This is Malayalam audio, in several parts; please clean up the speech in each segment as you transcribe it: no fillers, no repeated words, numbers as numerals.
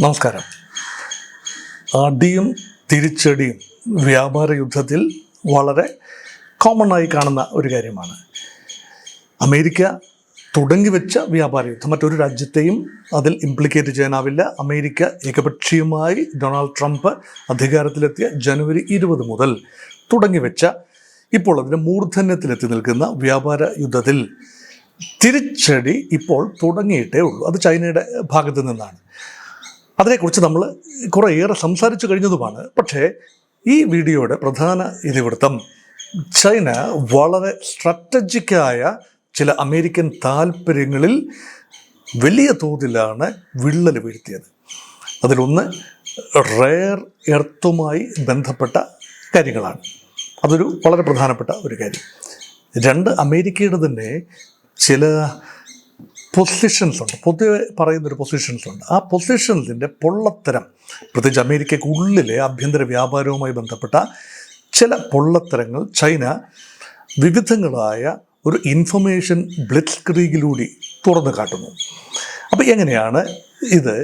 നമസ്കാരം. അടിയും തിരിച്ചടിയും വ്യാപാര യുദ്ധത്തിൽ വളരെ കോമണായി കാണുന്ന ഒരു കാര്യമാണ്. അമേരിക്ക തുടങ്ങിവെച്ച വ്യാപാര യുദ്ധം മറ്റൊരു രാജ്യത്തെയും അതിൽ ഇംപ്ലിക്കേറ്റ് ചെയ്യാനാവില്ല. അമേരിക്ക ഏകപക്ഷീയമായി ഡൊണാൾഡ് ട്രംപ് അധികാരത്തിലെത്തിയ ജനുവരി 20 മുതൽ തുടങ്ങിവെച്ച, ഇപ്പോൾ അതിൻ്റെ മൂർധന്യത്തിലെത്തി നിൽക്കുന്ന വ്യാപാര യുദ്ധത്തിൽ തിരിച്ചടി ഇപ്പോൾ തുടങ്ങിയിട്ടേ ഉള്ളൂ. അത് ചൈനയുടെ ഭാഗത്തു നിന്നാണ്. അതിനെക്കുറിച്ച് നമ്മൾ കുറേയേറെ സംസാരിച്ചു കഴിഞ്ഞതുമാണ്. പക്ഷേ ഈ വീഡിയോയുടെ പ്രധാന ഇതിവൃത്തം ചൈന വളരെ സ്ട്രാറ്റജിക്കായ ചില അമേരിക്കൻ താൽപ്പര്യങ്ങളിൽ വലിയ തോതിലാണ് വിള്ളൽ വീഴ്ത്തിയത്. അതിലൊന്ന് റെയർ എർത്തുമായി ബന്ധപ്പെട്ട കാര്യങ്ങളാണ്. അതൊരു വളരെ പ്രധാനപ്പെട്ട ഒരു കാര്യം. രണ്ട്, അമേരിക്കയുടെ തന്നെ ചില പൊസിഷൻസ് ഉണ്ട്, പൊതുവെ പറയുന്നൊരു പൊസിഷൻസ് ഉണ്ട്. ആ പൊസിഷൻസിൻ്റെ പൊള്ളത്തരം, പ്രത്യേകിച്ച് അമേരിക്കയ്ക്കുള്ളിലെ ആഭ്യന്തര വ്യാപാരവുമായി ബന്ധപ്പെട്ട ചില പൊള്ളത്തരങ്ങൾ ചൈന വിവിധങ്ങളായ ഒരു ഇൻഫർമേഷൻ ബ്ലിറ്റ്സ് ക്രീഗിലൂടെ തുറന്നു കാട്ടുന്നു. അപ്പോൾ എങ്ങനെയാണ് ഇത്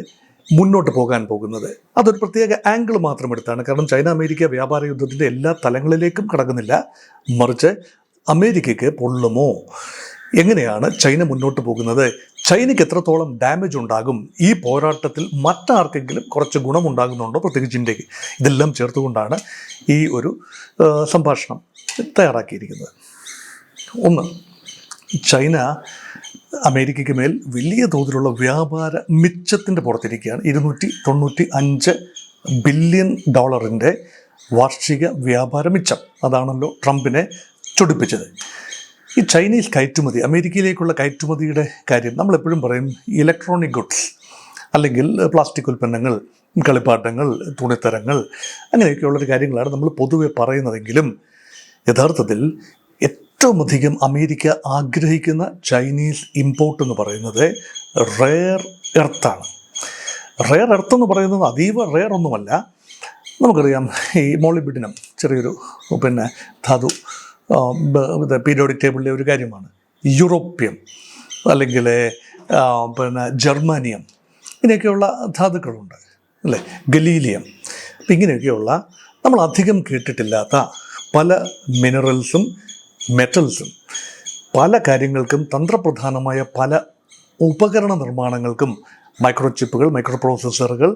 മുന്നോട്ട് പോകാൻ പോകുന്നത്? അതൊരു പ്രത്യേക ആംഗിൾ മാത്രം എടുത്താണ്. കാരണം ചൈന അമേരിക്ക വ്യാപാര യുദ്ധത്തിൻ്റെ എല്ലാ തലങ്ങളിലേക്കും കടക്കുന്നില്ല. മറിച്ച് അമേരിക്കയ്ക്ക് പൊള്ളുമോ, എങ്ങനെയാണ് ചൈന മുന്നോട്ട് പോകുന്നത്, ചൈനയ്ക്ക് എത്രത്തോളം ഡാമേജ് ഉണ്ടാകും, ഈ പോരാട്ടത്തിൽ മറ്റാർക്കെങ്കിലും കുറച്ച് ഗുണമുണ്ടാകുന്നുണ്ടോ, പ്രത്യേകിച്ച് ഇന്ത്യക്ക്, ഇതെല്ലാം ചേർത്തുകൊണ്ടാണ് ഈ ഒരു സംഭാഷണം തയ്യാറാക്കിയിരിക്കുന്നത്. ഒന്ന്, ചൈന അമേരിക്കയ്ക്ക് മേൽ വലിയ തോതിലുള്ള വ്യാപാര മിച്ചത്തിൻ്റെ പുറത്തിരിക്കുകയാണ്. $295 ബില്യൺ വാർഷിക വ്യാപാര മിച്ചം. അതാണല്ലോ ട്രംപിനെ ചൊടിപ്പിച്ചത്. ഈ ചൈനീസ് കയറ്റുമതി, അമേരിക്കയിലേക്കുള്ള കയറ്റുമതിയുടെ കാര്യം നമ്മളെപ്പോഴും പറയും ഇലക്ട്രോണിക് ഗുഡ്സ്, അല്ലെങ്കിൽ പ്ലാസ്റ്റിക് ഉൽപ്പന്നങ്ങൾ, കളിപ്പാട്ടങ്ങൾ, തുണിത്തരങ്ങൾ, അങ്ങനെയൊക്കെയുള്ളൊരു കാര്യങ്ങളാണ് നമ്മൾ പൊതുവെ പറയുന്നതെങ്കിലും യഥാർത്ഥത്തിൽ ഏറ്റവും അധികം അമേരിക്ക ആഗ്രഹിക്കുന്ന ചൈനീസ് ഇമ്പോർട്ട് എന്ന് പറയുന്നത് റെയർ എർത്താണ്. റെയർ എർത്ത് എന്ന് പറയുന്നത് അതീവ റെയർ ഒന്നുമല്ല. നമുക്കറിയാം ഈ മോളിബിഡിനം, ചെറിയൊരു ധാതു പീരിയോഡിക് ടേബിളിലെ ഒരു കാര്യമാണ്. യൂറോപ്യം അല്ലെങ്കിൽ ജർമാനിയം, ഇങ്ങനെയൊക്കെയുള്ള ധാതുക്കളുണ്ട് അല്ലേ, ഗലീലിയം. അപ്പം ഇങ്ങനെയൊക്കെയുള്ള നമ്മൾ അധികം കേട്ടിട്ടില്ലാത്ത പല മിനറൽസും മെറ്റൽസും പല കാര്യങ്ങൾക്കും തന്ത്രപ്രധാനമായ പല ഉപകരണ നിർമ്മാണങ്ങൾക്കും, മൈക്രോ ചിപ്പുകൾ, മൈക്രോ പ്രോസസ്സറുകൾ,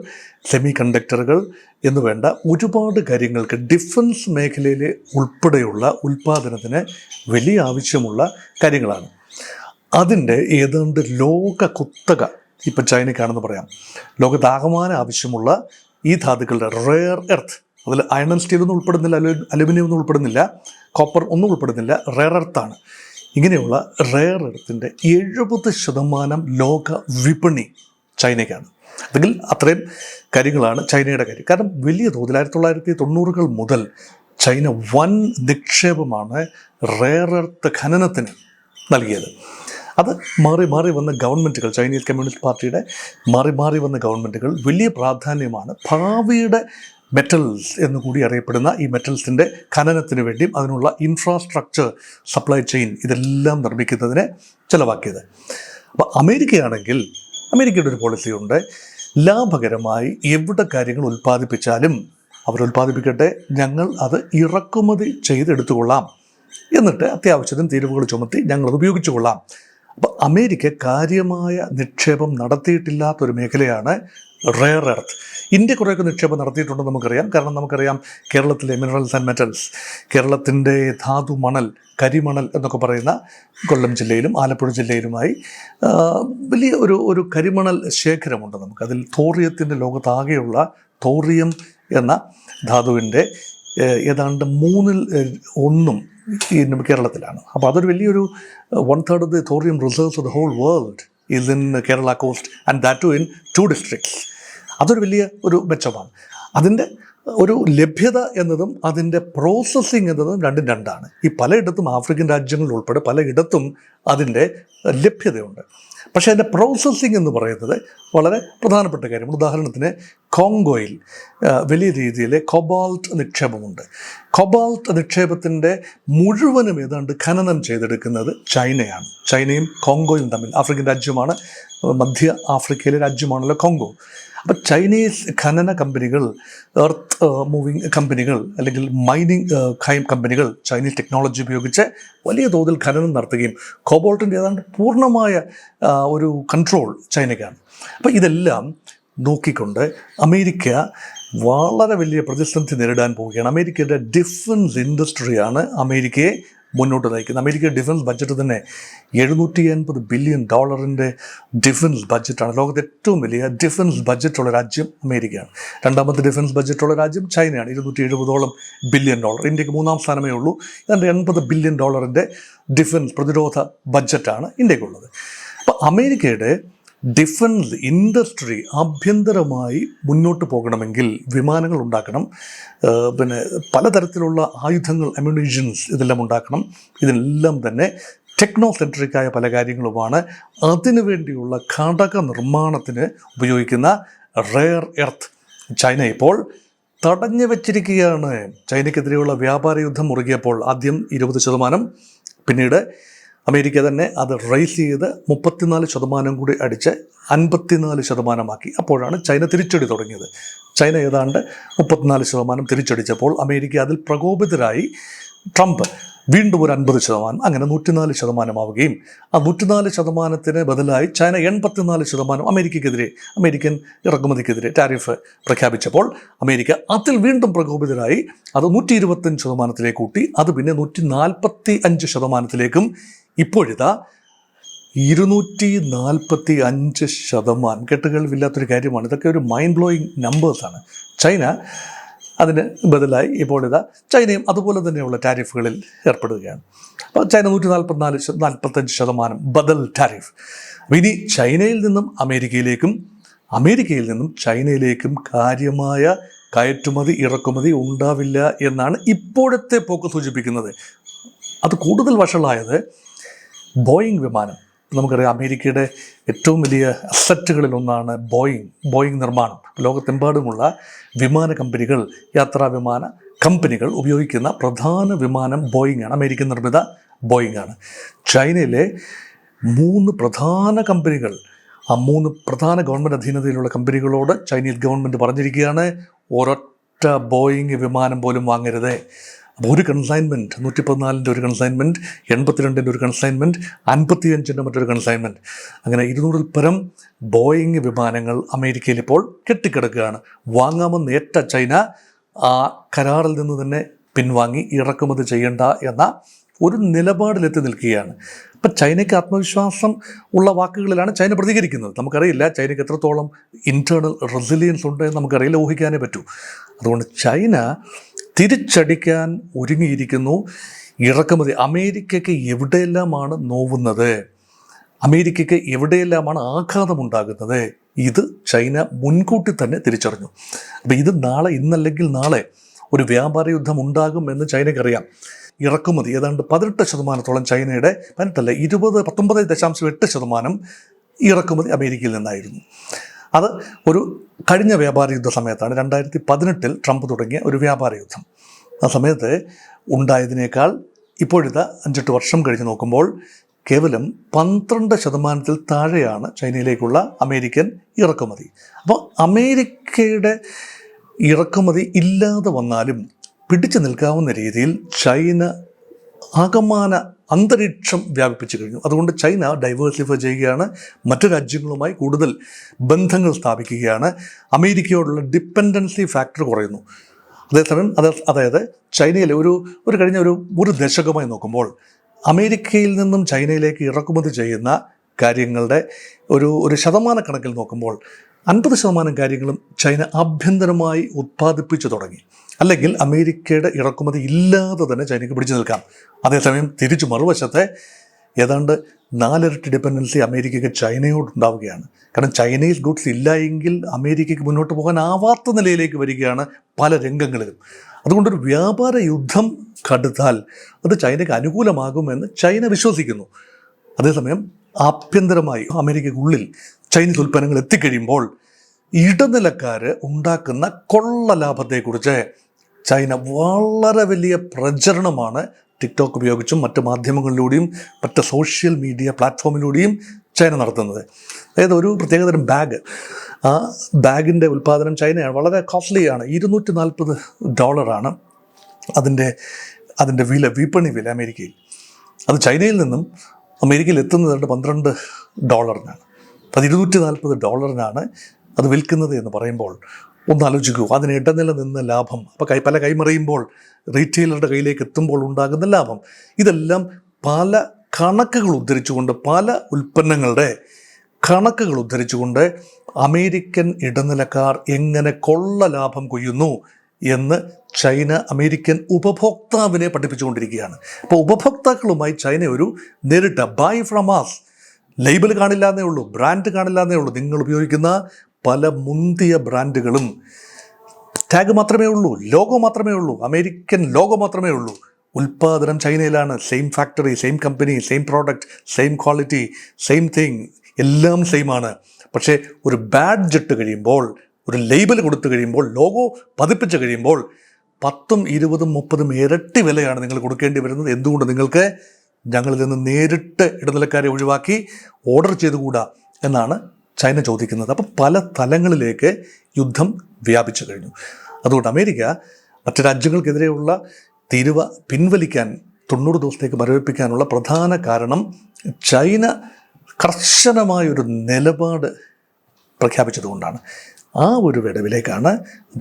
സെമി കണ്ടക്ടറുകൾ എന്ന് വേണ്ട ഒരുപാട് കാര്യങ്ങൾക്ക് ഡിഫൻസ് മേഖലയിലെ ഉൾപ്പെടെയുള്ള ഉൽപ്പാദനത്തിന് വലിയ ആവശ്യമുള്ള കാര്യങ്ങളാണ്. അതിൻ്റെ ഏതാണ്ട് ലോക കുത്തക ഇപ്പം ചൈനയ്ക്കാണെന്ന് പറയാം. ലോകത്താകമാനം ആവശ്യമുള്ള ഈ ധാതുക്കളുടെ റെയർ എർത്ത്, അതിൽ അയൺ ആൻഡ് സ്റ്റീൽ ഒന്നും ഉൾപ്പെടുന്നില്ല, അലുമിനിയം ഒന്നും ഉൾപ്പെടുന്നില്ല, കോപ്പർ ഒന്നും ഉൾപ്പെടുന്നില്ല, റെയർ എർത്താണ്. ഇങ്ങനെയുള്ള റെയർ എർത്തിൻ്റെ 70% ലോക വിപണി ചൈനയ്ക്കാണ്. അല്ലെങ്കിൽ അത്രയും കാര്യങ്ങളാണ് ചൈനയുടെ കാര്യം. കാരണം വലിയ തോതിൽ 1990-കൾ മുതൽ ചൈന വൻ നിക്ഷേപമാണ് റെയർ എർത്ത് ഖനനത്തിന് നൽകിയത്. അത് മാറി മാറി വന്ന ഗവൺമെൻറ്റുകൾ, ചൈനീസ് കമ്മ്യൂണിസ്റ്റ് പാർട്ടിയുടെ മാറി വന്ന ഗവൺമെൻറ്റുകൾ വലിയ പ്രാധാന്യമാണ് ഭാവിയുടെ മെറ്റൽസ് എന്നുകൂടി അറിയപ്പെടുന്ന ഈ മെറ്റൽസിൻ്റെ ഖനനത്തിന് വേണ്ടിയും അതിനുള്ള ഇൻഫ്രാസ്ട്രക്ചർ, സപ്ലൈ ചെയിൻ, ഇതെല്ലാം നിർമ്മിക്കുന്നതിന് ചിലവാക്കിയത്. അപ്പോൾ അമേരിക്കയാണെങ്കിൽ അമേരിക്കയുടെ ഒരു പോളിസിയുണ്ട്, ലാഭകരമായി എവിടെ കാര്യങ്ങൾ ഉൽപ്പാദിപ്പിച്ചാലും അവരുൽപ്പാദിപ്പിക്കട്ടെ, ഞങ്ങൾ അത് ഇറക്കുമതി ചെയ്തെടുത്തുകൊള്ളാം, എന്നിട്ട് അത്യാവശ്യത്തിന് തീരുവകൾ ചുമത്തി ഞങ്ങളത് ഉപയോഗിച്ചു കൊള്ളാം. അപ്പോൾ അമേരിക്ക കാര്യമായ നിക്ഷേപം നടത്തിയിട്ടില്ലാത്തൊരു മേഖലയാണ് റെയർ എർത്ത്. ഇന്ത്യ കുറേയൊക്കെ നിക്ഷേപം നടത്തിയിട്ടുണ്ടെന്ന് നമുക്കറിയാം. കാരണം നമുക്കറിയാം കേരളത്തിലെ മിനറൽസ് ആൻഡ് മെറ്റൽസ്, കേരളത്തിൻ്റെ ധാതു മണൽ, കരിമണൽ എന്നൊക്കെ പറയുന്ന കൊല്ലം ജില്ലയിലും ആലപ്പുഴ ജില്ലയിലുമായി വലിയ ഒരു കരിമണൽ ശേഖരമുണ്ട് നമുക്ക്. അതിൽ തോറിയത്തിൻ്റെ ലോകത്താകെയുള്ള തോറിയം എന്ന ധാതുവിൻ്റെ ഏതാണ്ട് 1/3 ഈ കേരളത്തിലാണ്. അപ്പോൾ അതൊരു വലിയൊരു 1/3 of the thorium reserves of the whole world is in Kerala coast and that too in 2 districts. അതൊരു വലിയ ഒരു മെച്ചമാണ്. അതിൻ്റെ ഒരു ലഭ്യത എന്നതും അതിൻ്റെ പ്രോസസ്സിങ് എന്നതും രണ്ടാണ്. ഈ പലയിടത്തും ആഫ്രിക്കൻ രാജ്യങ്ങളിൽ ഉൾപ്പെടെ പലയിടത്തും അതിൻ്റെ ലഭ്യതയുണ്ട്. പക്ഷേ അതിൻ്റെ പ്രോസസ്സിങ് എന്ന് പറയുന്നത് വളരെ പ്രധാനപ്പെട്ട കാര്യമാണ്. ഉദാഹരണത്തിന് കോങ്കോയിൽ വലിയ രീതിയിൽ കൊബാൾട്ട് നിക്ഷേപമുണ്ട്. കൊബാൾട്ട് നിക്ഷേപത്തിൻ്റെ മുഴുവനും ഏതാണ്ട് ഖനനം ചെയ്തെടുക്കുന്നത് ചൈനയാണ്. ചൈനയും കോങ്കോയും തമ്മിൽ, ആഫ്രിക്കൻ രാജ്യമാണ്, മധ്യ ആഫ്രിക്കയിലെ രാജ്യമാണല്ലോ കോങ്കോ. അപ്പോൾ ചൈനീസ് ഖനന കമ്പനികൾ, എർത്ത് മൂവിങ് കമ്പനികൾ അല്ലെങ്കിൽ മൈനിങ് കമ്പനികൾ ചൈനീസ് ടെക്നോളജി ഉപയോഗിച്ച് വലിയ തോതിൽ ഖനനം നടത്തുകയും കോബോൾട്ടിൻ്റെ ഏതാണ്ട് പൂർണ്ണമായ ഒരു കൺട്രോൾ ചൈനയ്ക്കാണ്. അപ്പോൾ ഇതെല്ലാം നോക്കിക്കൊണ്ട് അമേരിക്ക വളരെ വലിയ പ്രതിസന്ധി നേരിടാൻ പോവുകയാണ്. അമേരിക്കയുടെ ഡിഫൻസ് ഇൻഡസ്ട്രിയാണ് അമേരിക്കയെ മുന്നോട്ട് നയിക്കുന്നത്. അമേരിക്കയുടെ ഡിഫൻസ് ബഡ്ജറ്റ് തന്നെ $780 ബില്യൺ ഡിഫൻസ് ബഡ്ജറ്റാണ്. ലോകത്തെ ഏറ്റവും വലിയ ഡിഫൻസ് ബഡ്ജറ്റുള്ള രാജ്യം അമേരിക്കയാണ്. രണ്ടാമത്തെ ഡിഫൻസ് ബഡ്ജറ്റുള്ള രാജ്യം ചൈനയാണ്, $270 ബില്യൺ. ഇന്ത്യക്ക് മൂന്നാം സ്ഥാനമേ ഉള്ളൂ. ഏതാണ്ട് $80 ബില്യൺ ഡിഫൻസ് പ്രതിരോധ ബഡ്ജറ്റാണ് ഇന്ത്യക്കുള്ളത്. അപ്പോൾ അമേരിക്കയുടെ ഡിഫൻസ് ഇൻഡസ്ട്രി ആഭ്യന്തരമായി മുന്നോട്ട് പോകണമെങ്കിൽ വിമാനങ്ങൾ ഉണ്ടാക്കണം, പിന്നെ പലതരത്തിലുള്ള ആയുധങ്ങൾ, അമ്യൂണിഷൻസ് ഇതെല്ലാം ഉണ്ടാക്കണം. ഇതിനെല്ലാം തന്നെ ടെക്നോ സെൻട്രിക്കായ പല കാര്യങ്ങളുമാണ്. അതിനുവേണ്ടിയുള്ള ഘടക നിർമ്മാണത്തിന് ഉപയോഗിക്കുന്ന റെയർ എർത്ത് ചൈന ഇപ്പോൾ തടഞ്ഞു വച്ചിരിക്കുകയാണ്. ചൈനയ്ക്കെതിരെയുള്ള വ്യാപാര യുദ്ധം മുറുകിയപ്പോൾ ആദ്യം 20%, പിന്നീട് അമേരിക്ക തന്നെ അത് റൈസ് ചെയ്ത് 34% കൂടി അടിച്ച് 54%. അപ്പോഴാണ് ചൈന തിരിച്ചടി തുടങ്ങിയത്. ചൈന ഏതാണ്ട് 34% തിരിച്ചടിച്ചപ്പോൾ അമേരിക്ക അതിൽ പ്രകോപിതരായി ട്രംപ് വീണ്ടും ഒരു 50%, അങ്ങനെ 104% ആവുകയും ആ 104%-ന് ബദലായി ചൈന 84% അമേരിക്കയ്ക്കെതിരെ, അമേരിക്കൻ ഇറക്കുമതിക്കെതിരെ ടാരിഫ് പ്രഖ്യാപിച്ചപ്പോൾ അമേരിക്ക അതിൽ വീണ്ടും പ്രകോപിതരായി അത് 125%-ലേക്ക് കൂട്ടി. അത് പിന്നെ 145%-ലേക്കും ഇപ്പോഴിതാ 245%. കേട്ടുകേൾവില്ലാത്തൊരു കാര്യമാണ്. ഇതൊക്കെ ഒരു മൈൻഡ് ബ്ലോയിങ് നമ്പേഴ്സാണ്. ചൈന അതിന് ബദലായി ഇപ്പോൾ ചൈനയും അതുപോലെ തന്നെയുള്ള ടാരിഫുകളിൽ ഏർപ്പെടുകയാണ്. അപ്പോൾ ചൈന 145% ബദൽ ടാരിഫ്. ഇനി ചൈനയിൽ നിന്നും അമേരിക്കയിലേക്കും, അമേരിക്കയിൽ നിന്നും ചൈനയിലേക്കും കാര്യമായ കയറ്റുമതി ഇറക്കുമതി ഉണ്ടാവില്ല എന്നാണ് ഇപ്പോഴത്തെ പോക്ക് സൂചിപ്പിക്കുന്നത്. അത് കൂടുതൽ വഷളായത് ബോയിങ് വിമാനം. നമുക്കറിയാം അമേരിക്കയുടെ ഏറ്റവും വലിയ അസറ്റുകളിലൊന്നാണ് ബോയിങ് നിർമ്മാണം. ലോകത്തെമ്പാടുമുള്ള വിമാന കമ്പനികൾ, യാത്രാ വിമാന കമ്പനികൾ ഉപയോഗിക്കുന്ന പ്രധാന വിമാനം ബോയിങ് ആണ്, അമേരിക്കൻ നിർമ്മിത ബോയിങ് ആണ്. ചൈനയിലെ 3 പ്രധാന കമ്പനികൾ, ആ 3 പ്രധാന ഗവൺമെൻറ് അധീനതയിലുള്ള കമ്പനികളോട് ചൈനീസ് ഗവൺമെൻറ് പറഞ്ഞിരിക്കുകയാണ്, ഒരൊറ്റ ബോയിങ് വിമാനം പോലും വാങ്ങരുത്. അപ്പോൾ ഒരു കൺസൈൻമെൻറ്റ്, 114-ൻ്റെ ഒരു കൺസൈൻമെൻറ്റ്, 82-ൻ്റെ ഒരു കൺസൈൻമെൻറ്റ്, 55-ൻ്റെ മറ്റൊരു കൺസൈൻമെൻറ്റ്, അങ്ങനെ 200-ൽ പരം ബോയിങ് വിമാനങ്ങൾ അമേരിക്കയിൽ ഇപ്പോൾ കെട്ടിക്കിടക്കുകയാണ്. വാങ്ങാമെന്ന് ഏറ്റ ചൈന ആ കരാറിൽ നിന്ന് തന്നെ പിൻവാങ്ങി ഇറക്കുമതി ചെയ്യേണ്ട എന്ന ഒരു നിലപാടിലെത്തി നിൽക്കുകയാണ്. അപ്പം ചൈനയ്ക്ക് ആത്മവിശ്വാസം ഉള്ള വാക്കുകളിലാണ് ചൈന പ്രതികരിക്കുന്നത്. നമുക്കറിയില്ല ചൈനയ്ക്ക് എത്രത്തോളം ഇൻറ്റേർണൽ റെസിലിയൻസ് ഉണ്ട് എന്ന് നമുക്കറിയില്ല, ഊഹിക്കാനേ പറ്റൂ. അതുകൊണ്ട് ചൈന തിരിച്ചടിക്കാൻ ഒരുങ്ങിയിരിക്കുന്നു. ഇറക്കുമതി അമേരിക്കയ്ക്ക് എവിടെയെല്ലാമാണ് നോവുന്നത്, അമേരിക്കയ്ക്ക് എവിടെയെല്ലാമാണ് ആഘാതമുണ്ടാകുന്നത്, ഇത് ചൈന മുൻകൂട്ടി തന്നെ തിരിച്ചറിഞ്ഞു. അപ്പോൾ ഇത് നാളെ, ഇന്നല്ലെങ്കിൽ നാളെ ഒരു വ്യാപാര യുദ്ധം ഉണ്ടാകുമെന്ന് ചൈനയ്ക്കറിയാം. ഇറക്കുമതി ഏതാണ്ട് 18% ചൈനയുടെ, 19.8% ഇറക്കുമതി അമേരിക്കയിൽ നിന്നായിരുന്നു. അത് ഒരു കഴിഞ്ഞ വ്യാപാര യുദ്ധ സമയത്താണ്, 2018-ൽ ട്രംപ് തുടങ്ങിയ ഒരു വ്യാപാര യുദ്ധം. ആ സമയത്ത് ഉണ്ടായതിനേക്കാൾ ഇപ്പോഴത്തെ 5-8 വർഷം കഴിഞ്ഞ് നോക്കുമ്പോൾ കേവലം 12%-ൽ താഴെയാണ് ചൈനയിലേക്കുള്ള അമേരിക്കൻ ഇറക്കുമതി. അപ്പോൾ അമേരിക്കയുടെ ഇറക്കുമതി ഇല്ലാതെ വന്നാലും പിടിച്ചു നിൽക്കാവുന്ന രീതിയിൽ ചൈന ആകമാന അന്തരീക്ഷം വ്യാപിപ്പിച്ചു കഴിഞ്ഞു. അതുകൊണ്ട് ചൈന ഡൈവേഴ്സിഫൈ ചെയ്യുകയാണ്, മറ്റു രാജ്യങ്ങളുമായി കൂടുതൽ ബന്ധങ്ങൾ സ്ഥാപിക്കുകയാണ്, അമേരിക്കയോടുള്ള ഡിപ്പെൻഡൻസി ഫാക്ടർ കുറയുന്നു. അതേസമയം അതായത് ചൈനയിലെ ഒരു കഴിഞ്ഞ ഒരു ദശകമായി നോക്കുമ്പോൾ അമേരിക്കയിൽ നിന്നും ചൈനയിലേക്ക് ഇറക്കുമതി ചെയ്യുന്ന കാര്യങ്ങളുടെ ഒരു ശതമാനക്കണക്കിൽ നോക്കുമ്പോൾ 50% കാര്യങ്ങളും ചൈന ആഭ്യന്തരമായി ഉത്പാദിപ്പിച്ചു തുടങ്ങി. അല്ലെങ്കിൽ അമേരിക്കയുടെ ഇറക്കുമതി ഇല്ലാതെ തന്നെ ചൈനയ്ക്ക് പിടിച്ചു നിൽക്കാം. അതേസമയം തിരിച്ചു മറുവശത്തെ ഏതാണ്ട് 4 ഇരട്ടി ഡിപ്പെൻഡൻസി അമേരിക്കയ്ക്ക് ചൈനയോടുണ്ടാവുകയാണ്. കാരണം ചൈനീസ് ഗുഡ്സ് ഇല്ല എങ്കിൽ അമേരിക്കയ്ക്ക് മുന്നോട്ട് പോകാനാവാത്ത നിലയിലേക്ക് വരികയാണ് പല രംഗങ്ങളിലും. അതുകൊണ്ടൊരു വ്യാപാര യുദ്ധം കടുത്താൽ അത് ചൈനയ്ക്ക് അനുകൂലമാകുമെന്ന് ചൈന വിശ്വസിക്കുന്നു. അതേസമയം ആഭ്യന്തരമായി അമേരിക്കയ്ക്കുള്ളിൽ ചൈനീസ് ഉൽപ്പന്നങ്ങൾ എത്തിക്കഴിയുമ്പോൾ ഇടനിലക്കാർ ഉണ്ടാക്കുന്ന കൊള്ള ലാഭത്തെക്കുറിച്ച് ചൈന വളരെ വലിയ പ്രചരണമാണ് ടിക്ടോക്ക് ഉപയോഗിച്ചും മറ്റ് മാധ്യമങ്ങളിലൂടെയും മറ്റ് സോഷ്യൽ മീഡിയ പ്ലാറ്റ്ഫോമിലൂടെയും ചൈന നടത്തുന്നത്. അതായത് ഒരു പ്രത്യേകതരം ബാഗ്, ആ ബാഗിൻ്റെ ഉൽപ്പാദനം ചൈനയാണ്, വളരെ കോസ്റ്റ്ലിയാണ്. $240 അതിൻ്റെ വിപണി വില അമേരിക്കയിൽ. അത് ചൈനയിൽ നിന്നും അമേരിക്കയിൽ എത്തുന്നത് $12. അത് $240 അത് വിൽക്കുന്നത് എന്ന് പറയുമ്പോൾ ഒന്ന് ആലോചിക്കൂ. അതിന് ഇടനില നിന്ന് ലാഭം, അപ്പോൾ പല കൈമറിയുമ്പോൾ റീറ്റെയിലറുടെ കയ്യിലേക്ക് എത്തുമ്പോൾ ഉണ്ടാകുന്ന ലാഭം, ഇതെല്ലാം പല കണക്കുകൾ ഉദ്ധരിച്ചുകൊണ്ട്, പല ഉൽപ്പന്നങ്ങളുടെ കണക്കുകൾ ഉദ്ധരിച്ചുകൊണ്ട് അമേരിക്കൻ ഇടനിലക്കാർ എങ്ങനെ കൊള്ള ലാഭം കൊയ്യുന്നു എന്ന് ചൈന അമേരിക്കൻ ഉപഭോക്താവിനെ പഠിപ്പിച്ചുകൊണ്ടിരിക്കുകയാണ്. അപ്പോൾ ഉപഭോക്താക്കളുമായി ചൈന ഒരു നേരിട്ട ബൈ ഫ്രം ആസ്, ലേബൽ കാണില്ല എന്നേ ഉള്ളൂ, ബ്രാൻഡ് കാണില്ല എന്നേ ഉള്ളൂ. നിങ്ങൾ ഉപയോഗിക്കുന്ന പല മുന്തിയ ബ്രാൻഡുകളും ടാഗ് മാത്രമേ ഉള്ളൂ, ലോഗോ മാത്രമേ ഉള്ളൂ, അമേരിക്കൻ ലോഗോ മാത്രമേ ഉള്ളൂ. ഉൽപ്പാദനം ചൈനയിലാണ്. Same factory, same company, same product, same quality, same thing, എല്ലാം സെയിമാണ്. പക്ഷേ ഒരു ബാഡ്ജ് ഇട്ട് കഴിയുമ്പോൾ, ഒരു ലേബൽ കൊടുത്തു കഴിയുമ്പോൾ, ലോഗോ പതിപ്പിച്ച് കഴിയുമ്പോൾ 10, 20, 30 ഇരട്ടി വിലയാണ് നിങ്ങൾ കൊടുക്കേണ്ടി വരുന്നത്. എന്തുകൊണ്ട് നിങ്ങൾക്ക് ഞങ്ങളിൽ നിന്ന് നേരിട്ട് ഇടനിലക്കാരെ ഒഴിവാക്കി ഓർഡർ ചെയ്തുകൂടാ എന്നാണ് ചൈന ചോദിക്കുന്നത്. അപ്പം പല തലങ്ങളിലേക്ക് യുദ്ധം വ്യാപിച്ചു കഴിഞ്ഞു. അതുകൊണ്ട് അമേരിക്ക മറ്റു രാജ്യങ്ങൾക്കെതിരെയുള്ള തീരുവ പിൻവലിക്കാൻ 90 ദിവസത്തേക്ക് മരവിപ്പിക്കാനുള്ള പ്രധാന കാരണം ചൈന കർശനമായൊരു നിലപാട് പ്രഖ്യാപിച്ചതുകൊണ്ടാണ്. ആ ഒരു വിടവിലേക്കാണ്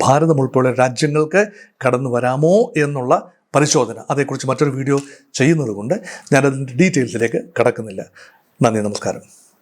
ഭാരതം ഉൾപ്പെടെ രാജ്യങ്ങൾക്ക് കടന്നു വരാമോ എന്നുള്ള പരിശോധന. അതേക്കുറിച്ച് മറ്റൊരു വീഡിയോ ചെയ്യുന്നത് കൊണ്ട് ഞാനതിൻ്റെ ഡീറ്റെയിൽസിലേക്ക് കടക്കുന്നില്ല. നന്ദി, നമസ്കാരം.